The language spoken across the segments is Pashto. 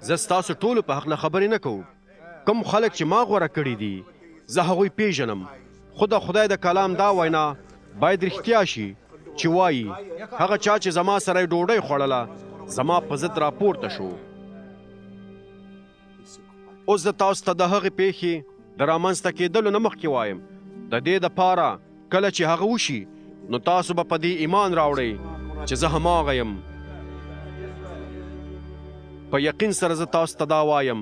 زه ستاسو ټولو په هکله خبرې نه کوم. کوم خلک چې ما غوره کړي دي زه هغوی پیژنم، خو د خدای د کلام دا وینا باید رښتیا شي چې وایي هغه چا چې زما سره یې ډوډۍ خوړله زما په ضد راپورته شو. اوس زه تاسو ته د هغې پیښې د رامنځته کېدلو نه مخکې وایم د دې دپاره کله چې هغه وشي نو تاسو به په دې ایمان راوړئ چې زه هماغه یم. په یقین سره زه تاسو ته دا وایم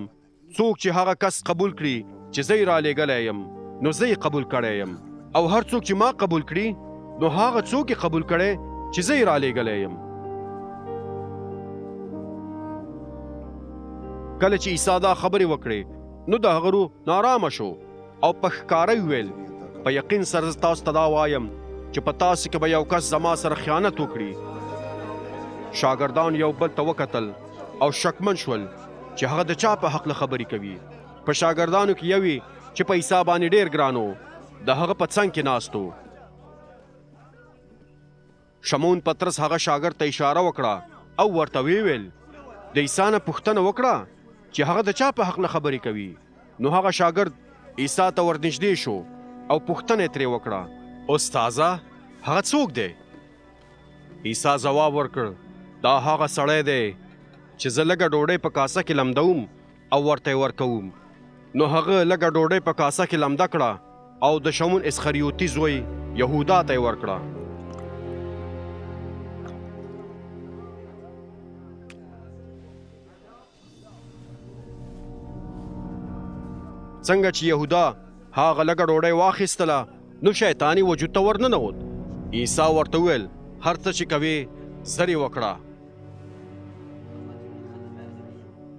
څوک چې هغه کس قبول کړي چې زه یې رالیږلی یم نو زه یې قبول کړی یم، او هر څوک چې ما قبول کړي نو هغه څوک یې قبول کړی چې زه یې رالیږلی یم. کله چې عیسی دا خبرې وکړې نو د هغه روح نارامه شو او په ښکاره یې وویل په یقین سره زه تاسو ته دا وایم چې په تاسو کې به یو کس زما سره خیانت وکړي. شاګردان یو بل ته وکتل او شکمن شول چې هغه د چا په حق خبرې کوي. په شاګردانو کې یو چې په عیسی باندې ډېر ګران و د هغه په څنګ کې ناست و. شمون پطرس هغه شاګرد ته اشاره وکړه او ورته ویل د عیسی نه پوښتنه وکړه چې هغه د چا په حق خبرې کوي. نو هغه شاګرد عیسی ته ورنږدې شو او پوښتنه یې ترې وکړه استاذه هغه څوک دی؟ عیسی ځواب ورکړ دا هغه سړی دی چې زه لږه ډوډۍ په کاسه کې لمدوم او ورته یې ورکوم. نو هغه لږه ډوډۍ په کاسه کې لمده کړه او د شمون اسخریوطي زوی یهودا ته یې ورکړه. څنګه چې یهودا هغه لږه ډوډۍ واخیستله نو شیطان یې وجود ته ورننوت. عیسی ورته وویل هر څه چې کوې زر یې وکړه.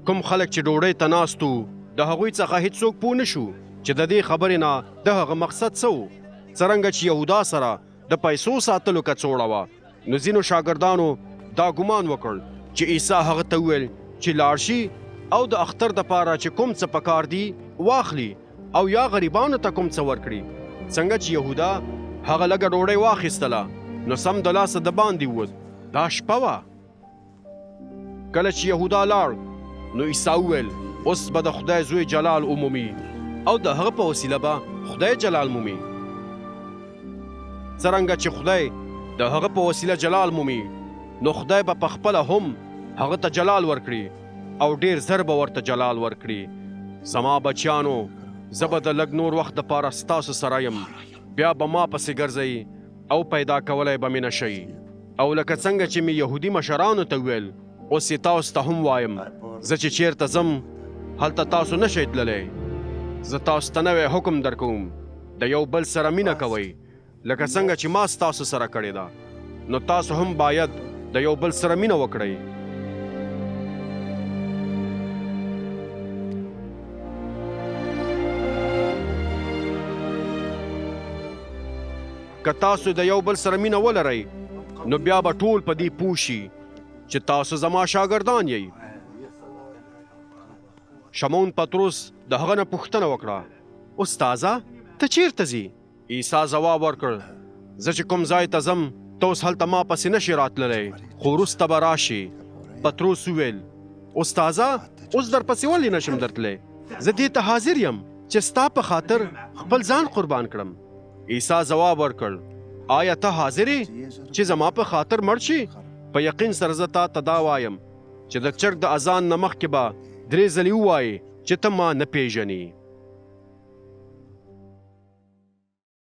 کوم خلک چې ډوډۍ ته ناست وو د هغوی څخه هیڅوک پوه نه شو چې د دې خبرې نه د هغه مقصد څه و. څرنګه چې یهودا سره د پیسو ساتلو کڅوړه وه نو ځینو شاګردانو دا ګمان وکړ چې عیسی هغه ته وویل چې لاړ شي او د اختر دپاره چې کوم څه پکار دي واخلي او یا غریبانو ته کوم څه ورکړي. څنګه چې یهودا هغه لږه ډوډۍ واخیستله نو سم د لاسه د باندې ووت. دا شپه وه. کله چې یهودا لاړ نو عیسی وویل اوس به د خدای زوی جلال عمومي او د هغه په وسیله به خدای جلال مومي. څرنګه چې خدای د هغه په وسیله جلال مومي نو خدای به پخپله هم هغه ته جلال ورکړي او ډېر زر به ورته جلال ورکړي. زما بچیانو زه به د لږ نور وخت دپاره ستاسو سره یم، بیا به ما پسې ګرځئ او پیدا کولی به مې نه شئ. او لکه څنګه چې مې یهودي مشرانو ته وویل اوس یې تاسو ته هم وایم زه چې چیرته ځم هلته تاسو نه شئ تللی. زه تاسو ته نوی حکم درکوم د یو بل سره مینه کوئ لکه څنګه چې ما ستاسو سره کړې ده نو تاسو هم باید د یو بل سره مینه وکړئ. که تاسو د یو بل سره مینه ولرئ نو بیا به ټول په دې پوه شي چې تاسو زما شاګردان یئ. شمون پطرس د هغه نه پوښتنه وکړه استاذه ته چیرته ځې؟ عیسی ځواب ورکړ زه چې کوم ځای ته ځم ته اوس هلته ما پسې نشې راتللی خو وروسته به راشې. پطرس وویل استاذه اوس درپسې ولې نشم درتلی؟ زه دې ته حاضر یم چې ستا په خاطر خپل ځان قربان کړم. عیسی ځواب ورکړ آیا ته حاضر یې چې زما په خاطر مړ شې؟ په یقین سره زه تا ته دا وایم چې د چرګ د اذان نه مخکې به 3 ځلې ووایې چې ته ما نه پیژنې.